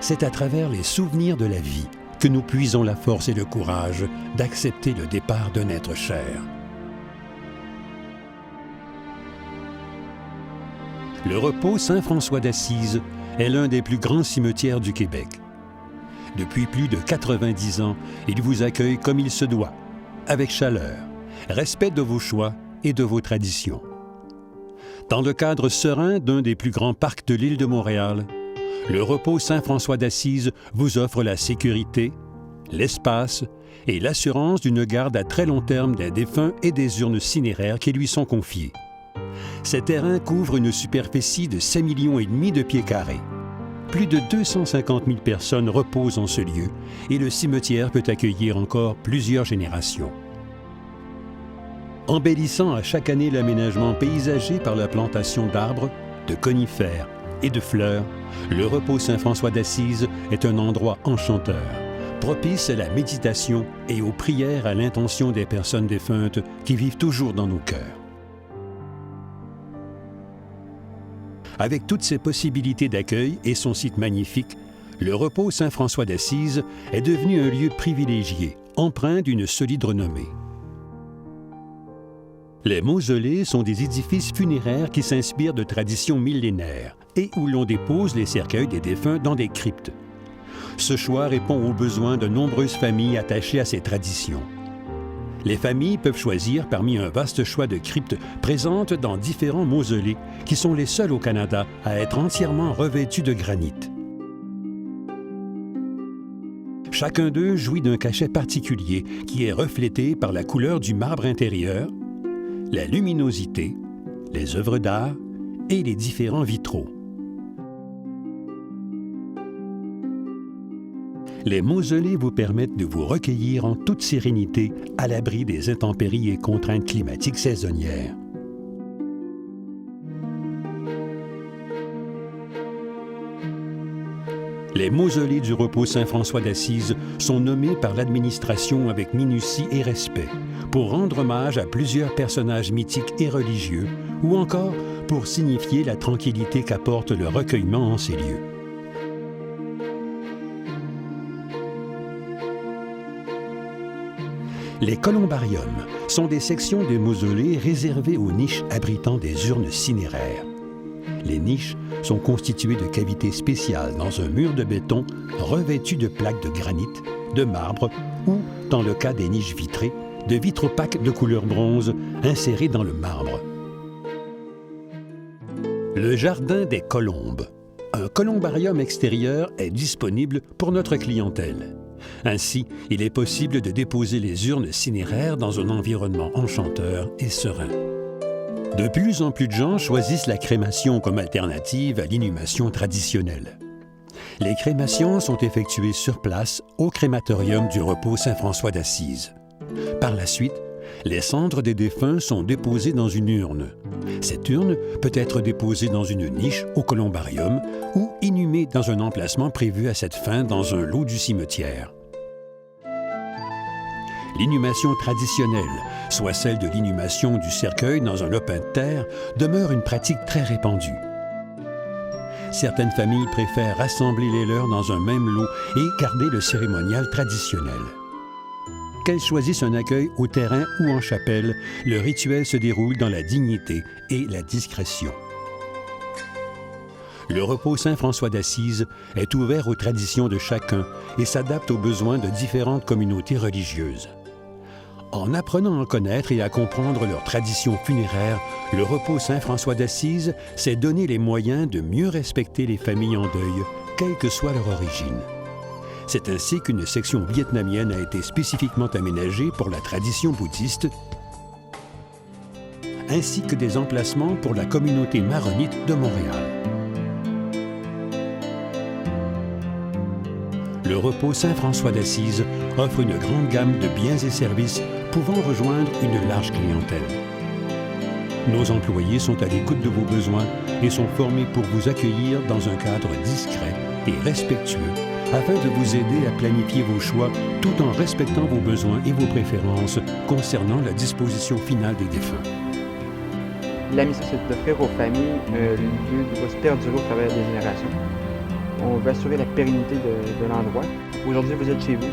c'est à travers les souvenirs de la vie que nous puisons la force et le courage d'accepter le départ d'un être cher. Le repos Saint-François d'Assise est l'un des plus grands cimetières du Québec. Depuis plus de 90 ans, il vous accueille comme il se doit, avec chaleur, respect de vos choix et de vos traditions. Dans le cadre serein d'un des plus grands parcs de l'île de Montréal, le repos Saint-François d'Assise vous offre la sécurité, l'espace et l'assurance d'une garde à très long terme des défunts et des urnes cinéraires qui lui sont confiées. Ces terrains couvrent une superficie de 7,5 millions de pieds carrés. Plus de 250 000 personnes reposent en ce lieu et le cimetière peut accueillir encore plusieurs générations. Embellissant à chaque année l'aménagement paysager par la plantation d'arbres, de conifères et de fleurs, le repos Saint-François d'Assise est un endroit enchanteur, propice à la méditation et aux prières à l'intention des personnes défuntes qui vivent toujours dans nos cœurs. Avec toutes ses possibilités d'accueil et son site magnifique, le repos Saint-François d'Assise est devenu un lieu privilégié, empreint d'une solide renommée. Les mausolées sont des édifices funéraires qui s'inspirent de traditions millénaires et où l'on dépose les cercueils des défunts dans des cryptes. Ce choix répond aux besoins de nombreuses familles attachées à ces traditions. Les familles peuvent choisir parmi un vaste choix de cryptes présentes dans différents mausolées qui sont les seuls au Canada à être entièrement revêtus de granit. Chacun d'eux jouit d'un cachet particulier qui est reflété par la couleur du marbre intérieur, la luminosité, les œuvres d'art et les différents vitraux. Les mausolées vous permettent de vous recueillir en toute sérénité à l'abri des intempéries et contraintes climatiques saisonnières. Les mausolées du repos Saint-François d'Assise sont nommés par l'administration avec minutie et respect pour rendre hommage à plusieurs personnages mythiques et religieux ou encore pour signifier la tranquillité qu'apporte le recueillement en ces lieux. Les columbariums sont des sections de mausolées réservées aux niches abritant des urnes cinéraires. Les niches sont constituées de cavités spéciales dans un mur de béton revêtu de plaques de granit, de marbre ou, dans le cas des niches vitrées, de vitres opaques de couleur bronze insérées dans le marbre. Le jardin des colombes. Un columbarium extérieur est disponible pour notre clientèle. Ainsi, il est possible de déposer les urnes cinéraires dans un environnement enchanteur et serein. De plus en plus de gens choisissent la crémation comme alternative à l'inhumation traditionnelle. Les crémations sont effectuées sur place au crématorium du repos Saint-François d'Assise. Par la suite, les cendres des défunts sont déposées dans une urne. Cette urne peut être déposée dans une niche au columbarium ou inhumée dans un emplacement prévu à cette fin dans un lot du cimetière. L'inhumation traditionnelle, soit celle de l'inhumation du cercueil dans un lopin de terre, demeure une pratique très répandue. Certaines familles préfèrent rassembler les leurs dans un même lot et garder le cérémonial traditionnel. Qu'elles choisissent un accueil au terrain ou en chapelle, le rituel se déroule dans la dignité et la discrétion. Le repos Saint-François d'Assise est ouvert aux traditions de chacun et s'adapte aux besoins de différentes communautés religieuses. En apprenant à connaître et à comprendre leurs traditions funéraires, le repos Saint-François d'Assise s'est donné les moyens de mieux respecter les familles en deuil, quelle que soit leur origine. C'est ainsi qu'une section vietnamienne a été spécifiquement aménagée pour la tradition bouddhiste, ainsi que des emplacements pour la communauté maronite de Montréal. Le repos Saint-François d'Assise offre une grande gamme de biens et services pouvant rejoindre une large clientèle. Nos employés sont à l'écoute de vos besoins et sont formés pour vous accueillir dans un cadre discret et respectueux afin de vous aider à planifier vos choix tout en respectant vos besoins et vos préférences concernant la disposition finale des défunts. La mission, c'est d'offrir aux familles le lieu où va se perdurer au travers des générations. On veut assurer la pérennité de l'endroit. Aujourd'hui, vous êtes chez vous.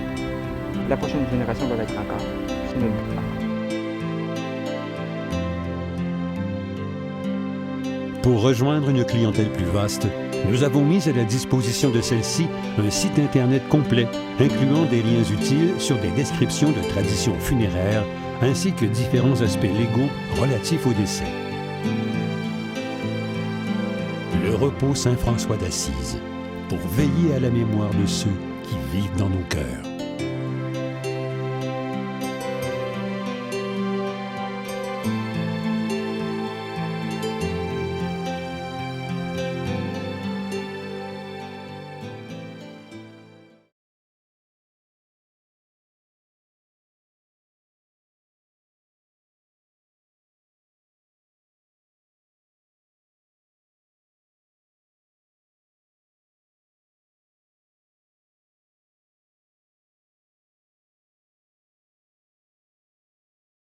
La prochaine génération va l'être encore. C'est notre but. Pour rejoindre une clientèle plus vaste, nous avons mis à la disposition de celle-ci un site Internet complet, incluant des liens utiles sur des descriptions de traditions funéraires, ainsi que différents aspects légaux relatifs au décès. Le repos Saint-François d'Assise, pour veiller à la mémoire de ceux qui vivent dans nos cœurs.